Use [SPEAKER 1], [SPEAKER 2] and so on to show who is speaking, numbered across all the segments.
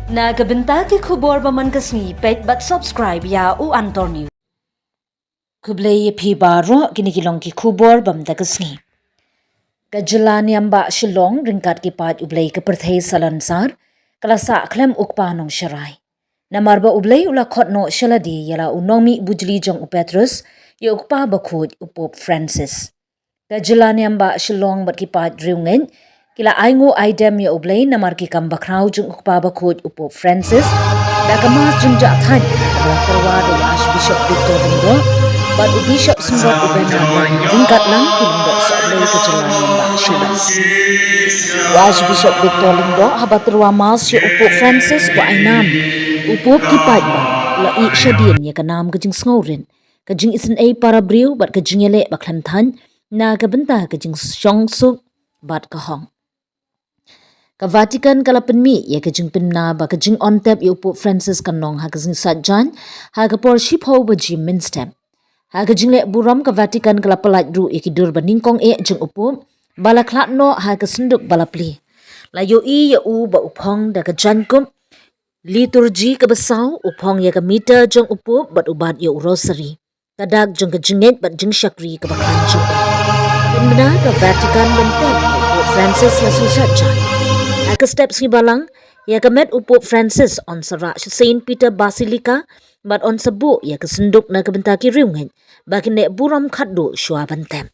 [SPEAKER 1] Nagabenta ki khubor baman kasni paidbah subscribe ya u antor news. Kublay phi baro kinikilong ki khubor bamda kasni. Kajilan yamba shilong ringkat ki pat ublay ke perthai salansar kalasa klem ukpa nong sharai. Namarba ublay ula khotno shaladi yala unomi bujli jong upetrus ya ukpa bakhud upop Francis. Kajilan yamba shilong bat ki pat riungen kila aingo aidem ya ublay namar ki kambakrau jung ukpa bakhud upop Francis da kamas jungja than kabla terwa do Archbishop Victor Lindo bat Bishop Sumbat ubenan ringkat lang kilingdo sa ublay kajilan yamba shilong. Archbishop Victor Lindo habat terwa mas ya upop Francis wa ainam upop ki paidbah la i shadien ya kanam ka jingsngew ka jingisynei parabriew bat ka jingele baklan than na ka benta ka jingsong bat ka hong. Ka Vatican kala penmi ya ka jing penna ba ka jing on tap ya upop Francis kanong ha ka jing satjan ha ka por ship ho ba jim minstem ha ka jing le buram ka Vatican kala pelat ru ya ki dur ba ningkong e jing upop bala klatno ha ka sunduk bala pli la yo i ya u ba upong da ka jankum liturgi ka basaw upong ya ka meter jong upop bat ubat ya rosary kadak jong ka jinget bat jing shakri ka baklan jong penbena ka Vatican bentep upop Francis la susatjan Aka steps ni balang, ya kamet upop Francis on Sarak Saint Peter Basilica, but on sabu ya kesenduk na kebentaki riungan, bagi nek buram khaddu shua bantem.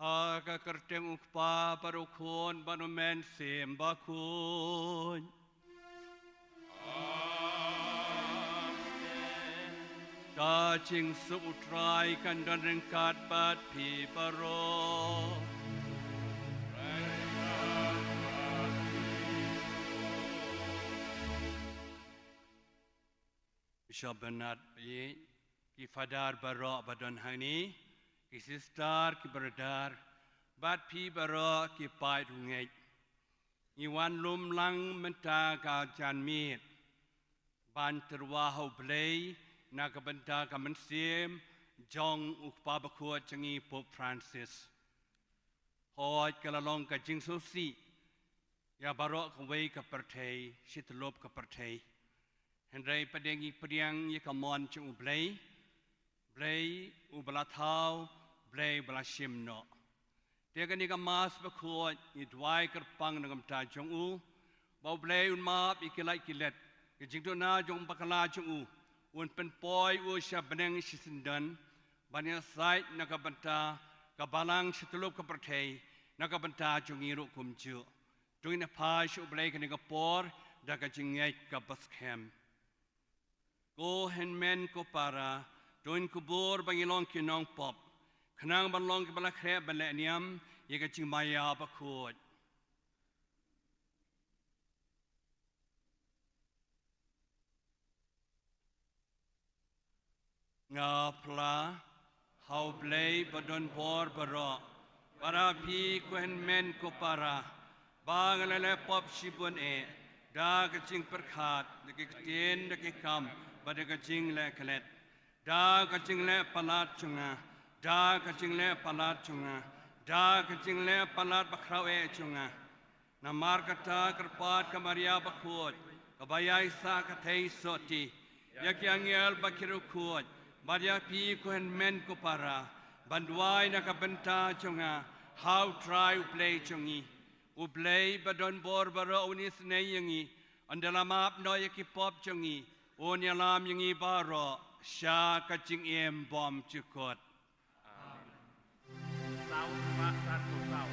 [SPEAKER 2] Aga kerteng ukpa parukun banumen sim bakun. Ka jing seutrai kan dan rengkat bat pi paro. Bishop Bernard ki Fadar Barok Badon Hani, ki Sister ki Berdar, Bat Pi Barok ki Pai Rungay, Iwan Lum Lang Menta ka Jan Meet, Ban Terwahau Blay, Nakabenta ka Mensim, Jong Ukpabakua Changi Pope Francis. Hoi kalalong ka jingsngew ya barok kaway ka pertay, sitlop ka pertay. Hendray padengi padiang ya kamon chung ublay, blay ubalathaw, blay balashimno. Tiga ni ka mas bakot, idway karpang nagamta chung u, bau blay unmap ikilay kilet, kajingto na jong bakala chung u, un penpoy u siya beneng sisindan, banyak sait nakabanta, kabalang sitlop ka pertay, nakabanta chung iru kumju. Tuin na pas ublay ka nagapor, daga jingay ka baskem. Ko henmen ko para, tuin kubur bangilong kinong pop, kanang balong kabalakhe baleniam, yaga jingmaya bakut. Nga pla, hau blay badon por barok, para pi ko henmen ko para, bangalala pop shibun da kacing perkhat, dikiktin dikikam, pada kacing le kalet, da kacing le palat chunga, da kacing le palat chunga, da kacing le palat bakrau chunga, namar kata kerpat kamaria bakut, kabayai sa katai soti, yakyangel bakiru kuat, Maria pi ko men ko para, banduay nakabenta chunga, how try play chungi. Ublay badon borbaro unis na yangi, andalamap no yakipop chungi, unyalam yangi baro, siya kaching bom chukot.
[SPEAKER 3] Sao sa tu sao.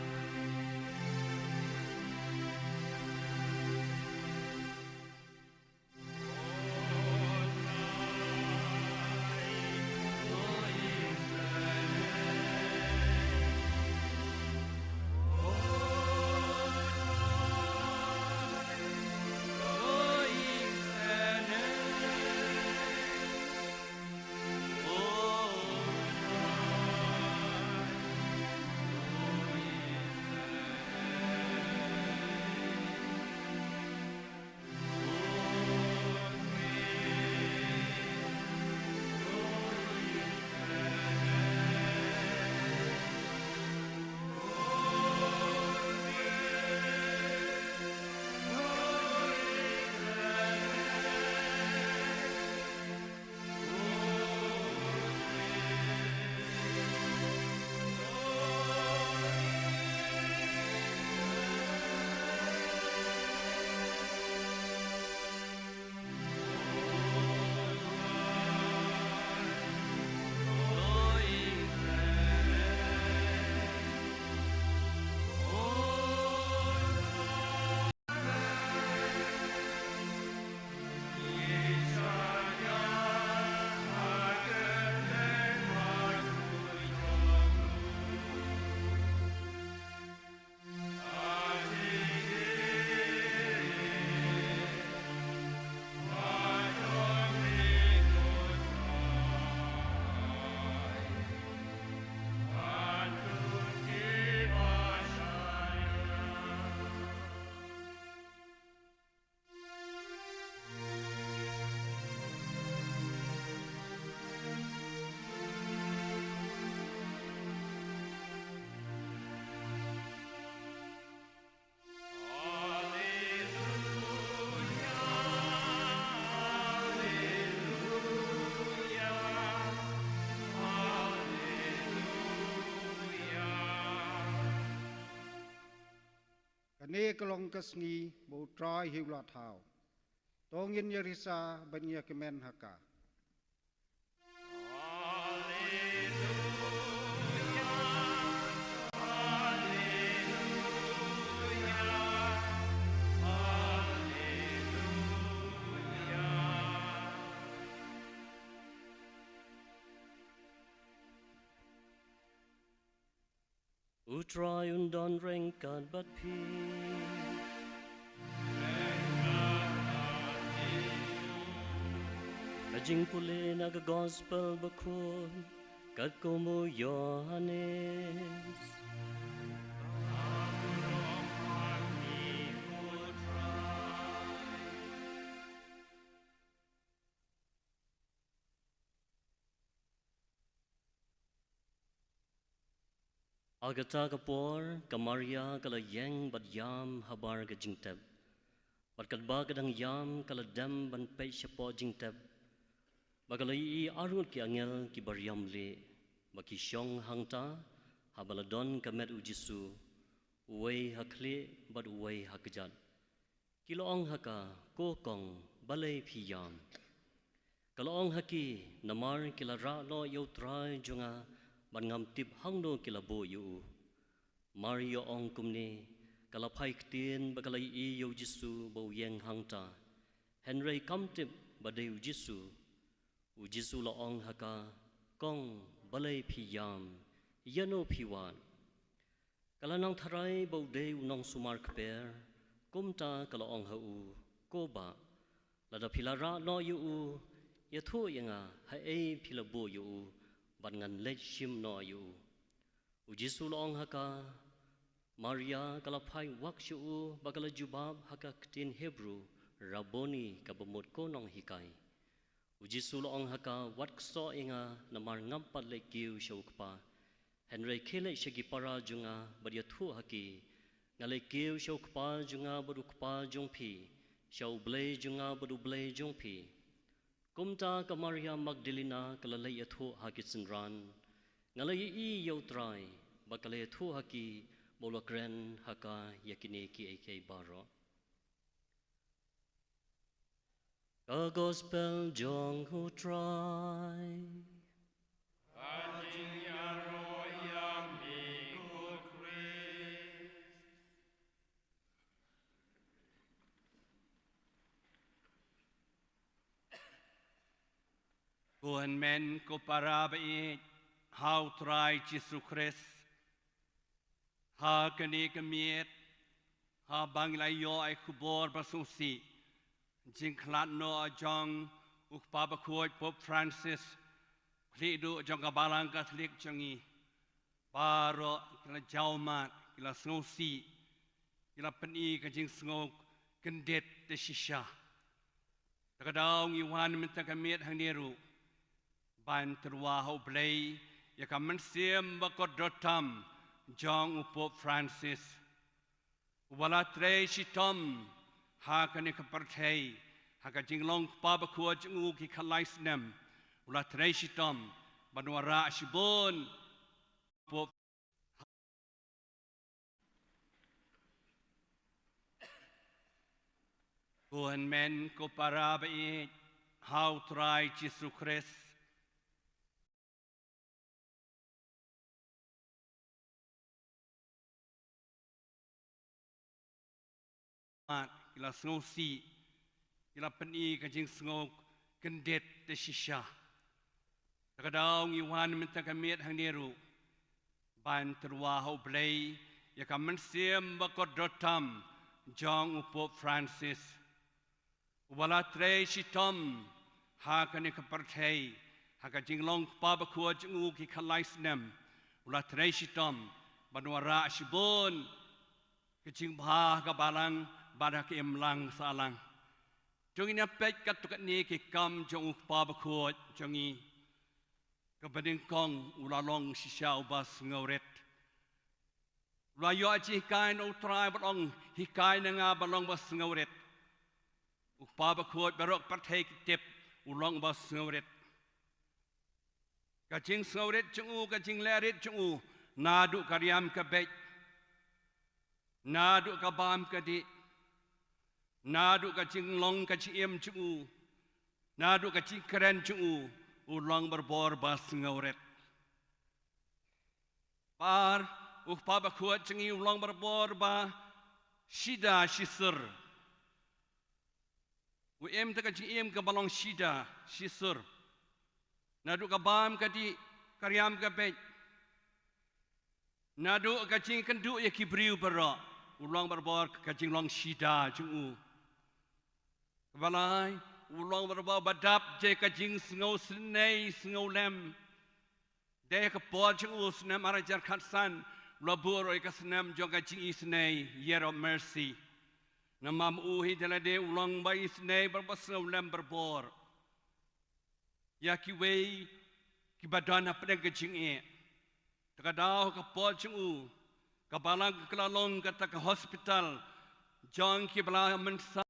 [SPEAKER 4] Kane kelong kesngi bau trai hiulat hau. Tongin yerisa banya kemen haka.
[SPEAKER 5] Utrai undon rengkan bat pi. Kajing puli naga gospel bakun, kat komo Yohanes. Agata kapor, kamaria kala yang bad yam habar ka jingtab. Bad kadba kadang yam kala dam ban pay siyapo jingtab. Bagalai arun ki angel ki baryam le, baki syong hangta, habaladon kamet ujisu, uway hakle bad uway hakajat. Kiloong haka kokong balay piyam. Kaloong haki namar kila ra no yautray junga ban ngam tip hangno kila bo yu. Mario ong kumne kala pai ktien bakalai I yo jisu bo yang hangta. Henry kam tip badai ujisu. Ujisu laong haka kong balay piyam yano piwan. Kala nang tharay bo de unong sumar kper kumta kalaong hau koba lada pilara no yu yatho yanga hae pilabo yu ban ngan let shim no yu ujisu laong haka Maria kalapai wakshu bagala jubab haka ktin Hebrew raboni kabamot ko nong hikai ujisu laong haka watkso inga namar ngampat le kiu shokpa Henry kele shagi para junga badyathu haki ngalai keu shau kpa junga baru kpa jongpi shau blay junga baru blay jongpi kumta ka Maria Magdalena kalalay atho hakitsin ran ngalai I yautray bakalay atho haki bolokren haka yakine ki AK baro a gospel jong who try
[SPEAKER 2] Tuhan men ko parabriew how try Jesus Christ ha kani kemiet ha banglayo ay kubor basusi jingklat no jong ukpabakoy Pope Francis kridu jong kabalang Katolik jongi baro kila jaumat kila susi kila peni ka jingsngew kendet te shisha takadaw iwan minta kemiet hang niru ban terwahau blay ya kamen siem bakot dotam jong Pope Francis wala tre shitom ha kani kaparthei ha ka jinglong pa bakho jingu ki khalaisnem wala tre shitom banwara shibon Pope Tuhan men ko parabriew how try Jesus Christ kila susi kila peni ka jingsngew kendet te shisha takadaw iwan minta kamiet hang niru ban terwahau blay ya kamen siem bakot dotam jong Pope Francis wala tre shitom ha kani kaparthei ha ka jinglong pa bakho jingu ki khalaisnem wala tre shitom banwara shibon ke jingbha ka balang badak imlang salang jongi pet katukat ni ki kam jong pa bakho jongi kabading kong ulalong sisya ubas ngawret layo aji hikay no try balong hikay na nga balong bas ngawret pa bakho barok pathei tip ulong bas ngawret ka jing ngawret jongu ka jing lerit jongu nadu karyam ka bet nadu ka bam ka di nadu ka jing long ka chiem jongu nadu ka jing keren jongu ulang berbor bas ngawret par pa bakho jongi ulang berbor ba shida shisir em ta ka jing ka balong shida shisir nadu ka bam ka di karyam ka bet nadu ka jing kendu ya kibriu bara ulang berbor ka jing long shida jongu balai ulang berbau badap je ka jingisynei sngew lem de ka por chung usnam arajar khatsan labur oi ka snam jong ka jingisynei year of mercy namam uhi telade ulang bai snei berbasngew lem berbor ya ki wei ki badana pedang ka jingi takadau ka por chung ka balang ka long ka tak hospital jong ki bala mensa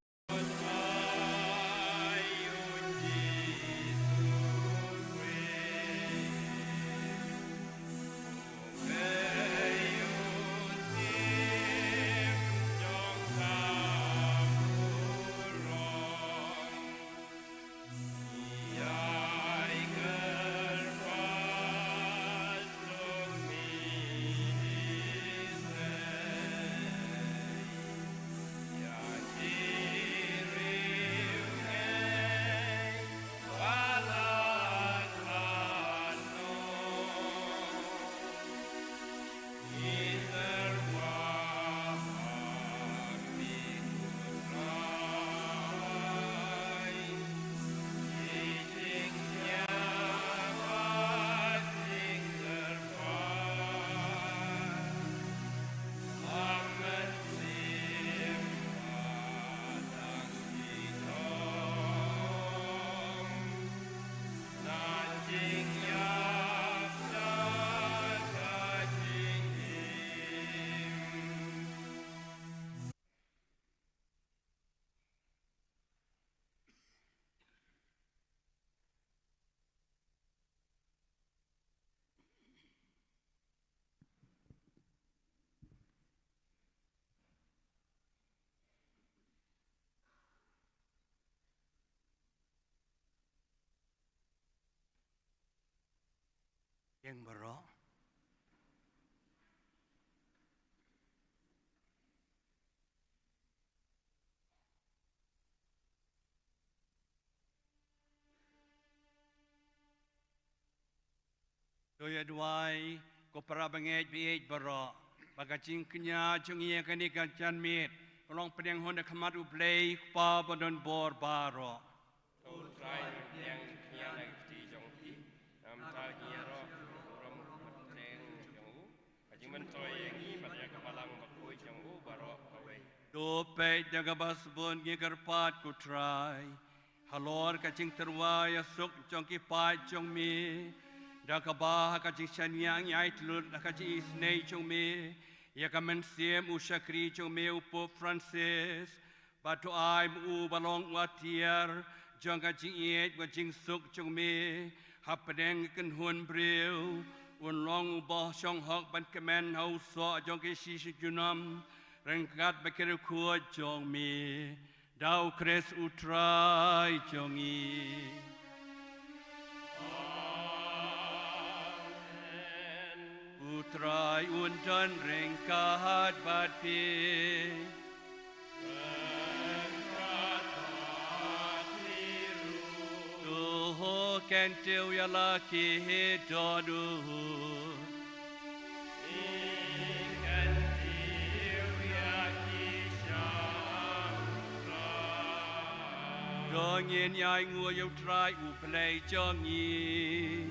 [SPEAKER 2] yang berok doya duai ko para bangej biej berok bagacing kenya chungi kani kan chan mit kolong pedang honda khamat u play pa bodon bor baro
[SPEAKER 3] trai yang yang lagi ti jong ti nam ta kia ro rom teng jong u kajing men toy yang ni pada kebalang bakui jong u baro away
[SPEAKER 2] do pe jaga basbon ngi karpat ku try halor kacing terwaya suk jong ki pa jong mi da ka ba kacing shanyang yai tlut da kacing isnei jong mi ya ka men siem u shakri jong mi u pop francis batu ai u balong watiar jong kacing iet kacing suk jong mi hapadeng kan hun brew un long u ba shong hok ban kemen hau so jong ki shi shi junam rengkat bakir kuat jong mi dau kres utrai jong i utrai untan rengkat bat pi tuho kentil ya laki dodu Dong yin yai ngua yêu trai u play cho nhi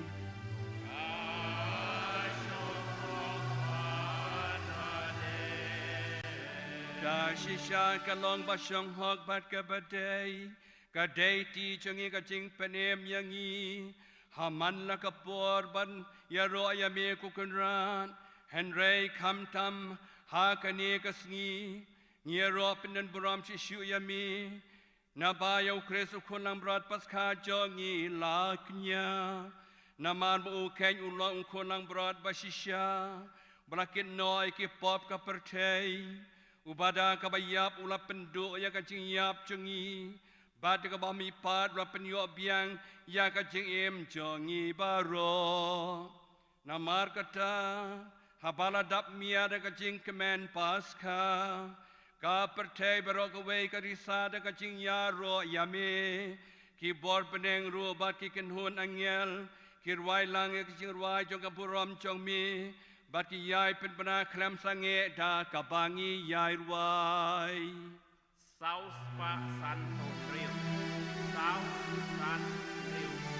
[SPEAKER 2] Da shisha ka long ba shong hok bat ka ba day ka day ti cho ngi ka ching panem yang ngi haman la ka por ban ya ro ya me ku kun ran henry kam tam ha ka ne ka sngi ngi ro pinan bram shi shu ya me Nabayaw Kristo kulang berat pasca jongi laknya. Naman bu keng ulang kulang berat basisya. Berakin noi ki pop ka pertai. Ubada ka bayap ula penduk ya ka jing yap jongi. Bad ka bami pat ula penyok biang ya ka jing em jongi baro. Namar kata habala dap mia da ka jing kemen pasca. Ka pertai berok away ka risada ka jing yaro yame ki bor peneng ru bat ki kenhun angel ki rwai lang ki jing rwai jong ka buram jong mi bat ki yai pen bana klam sange da ka bangi yai rwai
[SPEAKER 3] Sao Spa San Rio. Sao San Rio.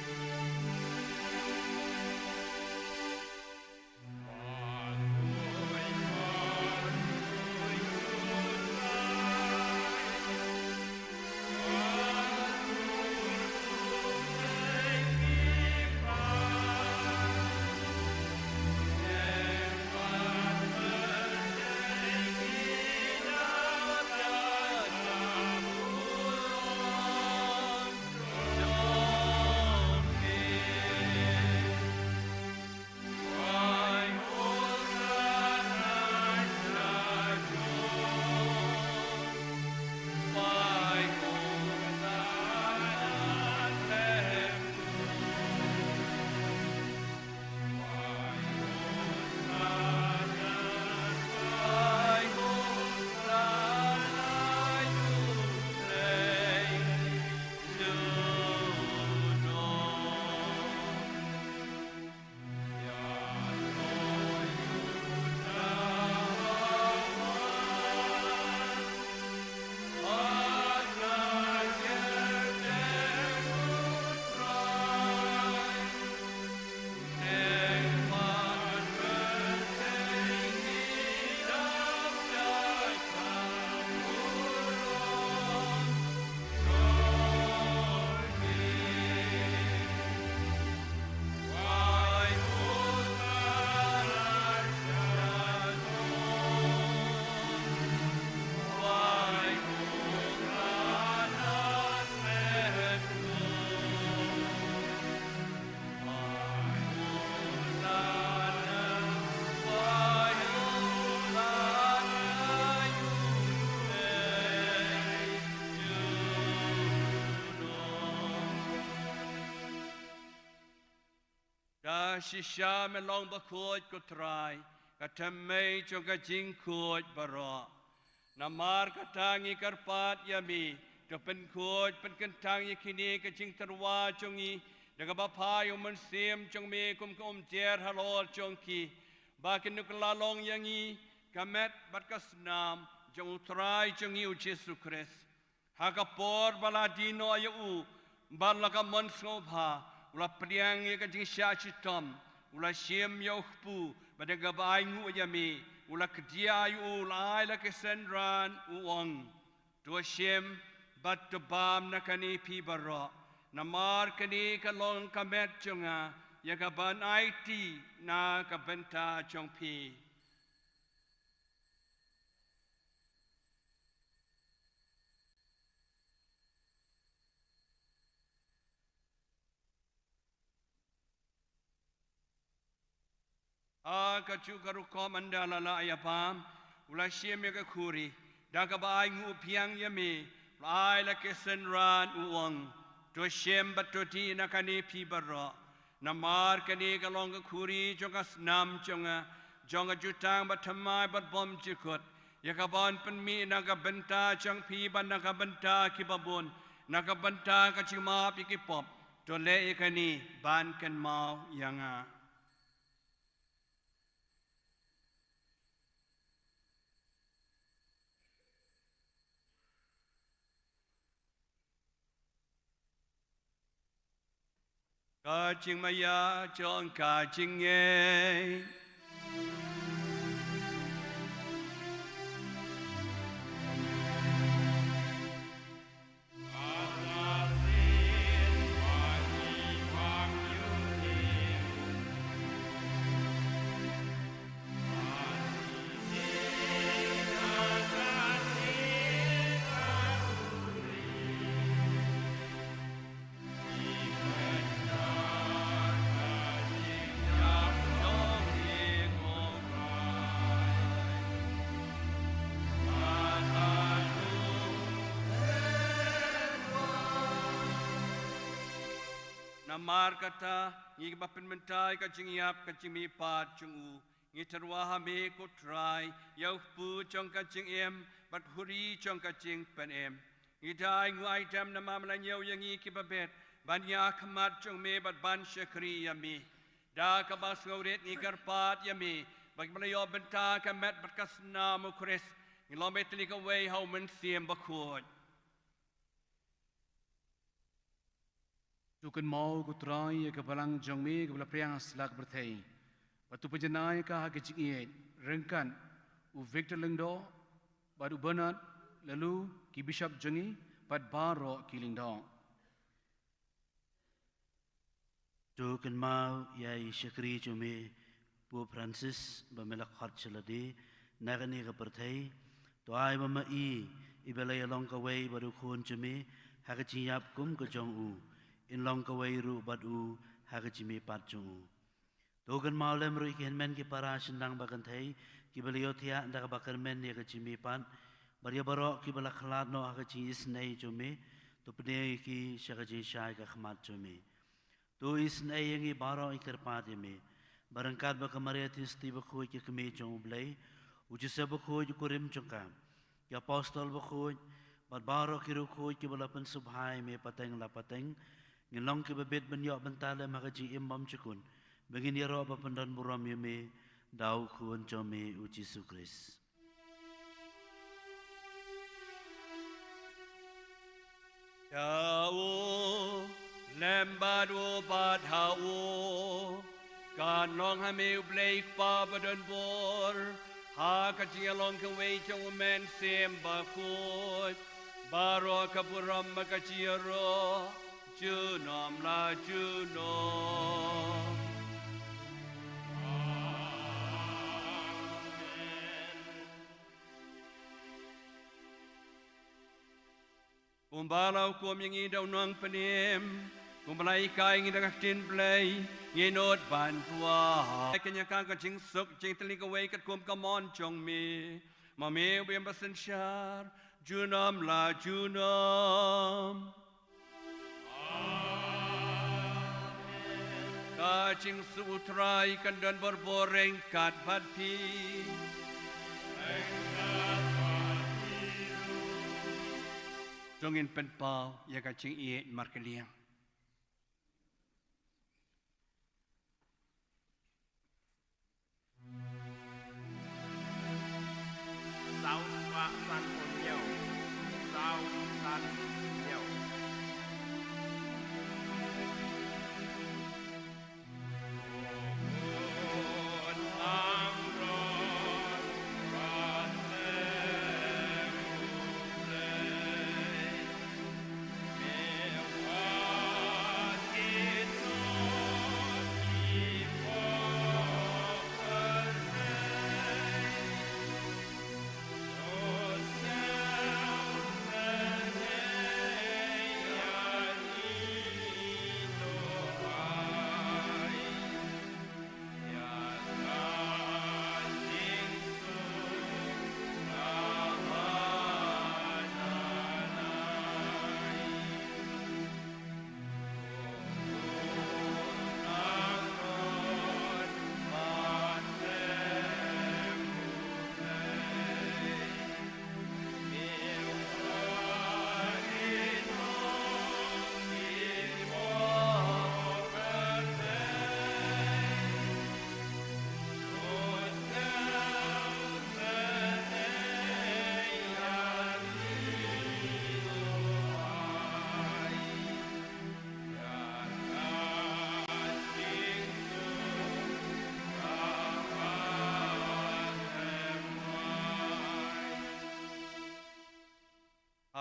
[SPEAKER 3] Shisha me long ba khoj ko trai ka thammei chong ka jing khoj baro namar ka tangi karpat yami to pen khoj pen kan tangi kini ka jing tarwa chongi daga ba phai man sim chong me kum kum jer halol chong ki ba kin nuk la long yangi kamet bat ka snam jong trai chongi u Jesu Christ ha ka por baladino ayu bal la ka mon sobha ula priang ye ka jing sha chitom ula shem yo khpu bada gabai ngu yami ula kdia yu ula la ke sendran uong to shem bat to bam na kani pi baro namar kani ka long ka met chunga ya ka ban IT na ka benta chong pi kacu karu komanda la ayapam ula shem ya khuri da ka bai ngu piang yami lai la ke senran uong to shem batoti na kani pi baro namar kani ka long ka khuri jonga snam jonga jonga jutang bathamai bat bom chikot ya ka ban pen mi na ka benta chang pi ban na ka benta ki babon na ka benta ka chima pi ki pop to le kani ban kan mau yanga Ka jing maya chong ka jing nge Namar kata ngi bapen mentai ka jingiap ka jimi pat chungu ngi terwa ha me ko try yau pu chong ka jingem bat huri chong ka jing pen em ngi dai ngu item na mam la nyau yangi ki babet ban ya khamat chong me bat ban shakri yami da ka bas ngauret ngi karpat yami bag malayo benta ka met bat kasna mu kres
[SPEAKER 2] Ni lo me tli ka wei hau men siem ba khoi.
[SPEAKER 3] Tukan mau ku trai ke balang jongmi ke bala priang selak berthei. Batu penjenai ka ha ke jingiet rengkan u Victor Lingdo badu Bernard lalu ki Bishop Jengi bad baro ki Lingdo.
[SPEAKER 6] Tukan mau yai syakri cumi Bu Francis bamelak khat cheladi nagani ke berthei. Tuai mama ibalai long ka wei badu khun cumi ha ke jiap kum ke jong u. In long ka wei ru badu ha ke jimi pat jong u. Tukan mau lem ru iken men ki para sendang bakan thei ki balio thia ndak bakar men ne ke jimi pat baria barok ki balak khalat no ha ke jingisynei cumi tu pne ki syakaji syai ka khmat cumi. Tu isnei yangi baro ikar pat yami barangkat ba kamaria tisti ba khoi ki kemi jong blai ujisa ba khoi ku rim chongka ya apostol ba khoi bad baro ki ru khoi ki balapan subhai me pateng la pateng ngilong ki babet ban yo bantale magaji imam chukun begin ya ro ba pandan buram yami dau khun chome uji sukris.
[SPEAKER 2] Yao lembadu badhao kan long hameu blake pa badan bor ha ka ji along ka wei chong men sem ba khoi baro ka buram ka ji ro ju nom la ju nom. Kumbalau kum yang idau nang penim, kumbalai kai ngi dak tin play, ngi not ban tua. Kenya kan ka jing suk jing teli ka wei kat kum ka mon chong mi. Ma me bem basen shar, junam la junam. Ka jing su utrai kan dan berboreng kat pati. Tungin penpau ya ka ching ie markeliang.
[SPEAKER 7] Sao và san con nhau, sao san nhau.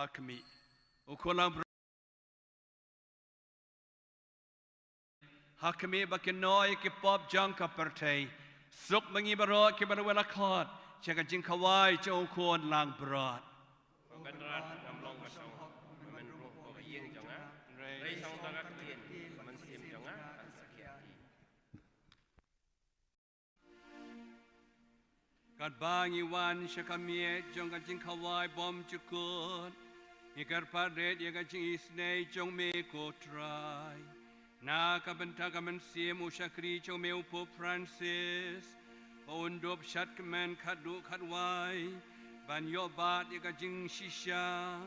[SPEAKER 2] Hakmi. Ukolang Hakmi bakinoi ki pop jangka pertai. Suk mengi barot ki barwela khot. Chaka jing kawai cho kon lang brot.
[SPEAKER 7] Beneran ngamlong kasong menruh ko yeng jonga. Rei song tagak tien mensim jonga ansakiati.
[SPEAKER 2] Kat bangi wan shakamie jong ka jing kawai bom chukun. Ikar padet ya ka jingisynei jong me ko try. Na ka benta ka mensim ushakri jong me upo Francis. Paundop shat kemen kadu kadwai. Ban yo bat ya ka jing shisha.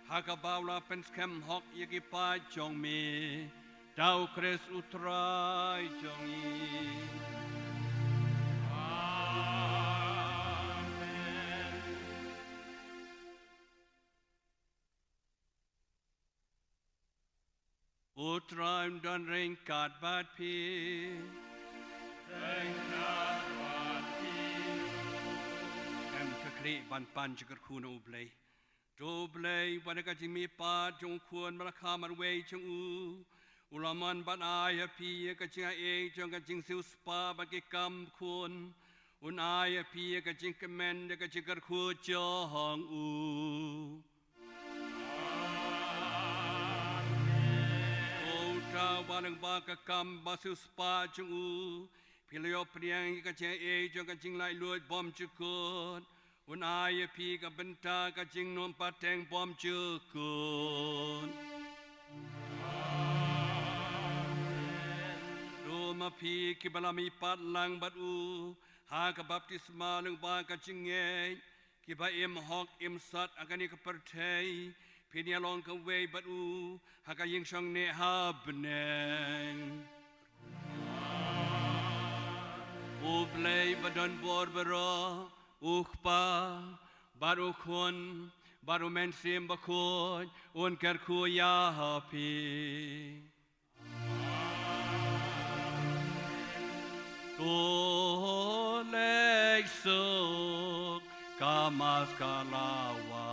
[SPEAKER 2] Haka bawla penskem hok ya ki pa jong me. Dau kres utrai jong i. Putra dan ringkat bat pi. Ringkat bat pi. Em kekri ban pan jikar kuna ublay. Doblay pada kajing mi pat jong kuan malakaman way jong Ulaman ban aya pi kajing jong kajing siu spa bagi kam kun. Un aya pi kajing kemen kajing karku jong Walang baka kam basu spa jong Pilio priang kajing jong kajing lai luat bom cukut. Un aya pi ka benta kajing nom pateng bom cukut. Roma pi ki balami pat lang bat ha ka baptisma leng ba kajing ki ba im hok im sat akani ka pertai. Pinia long ka way bat ha ka ying shong ne ha beneng. Ublay badan bor bero. Ukpa, baru kun, baru mensim bakun, unker kuya hapi. Tulek sok kamas kalawa.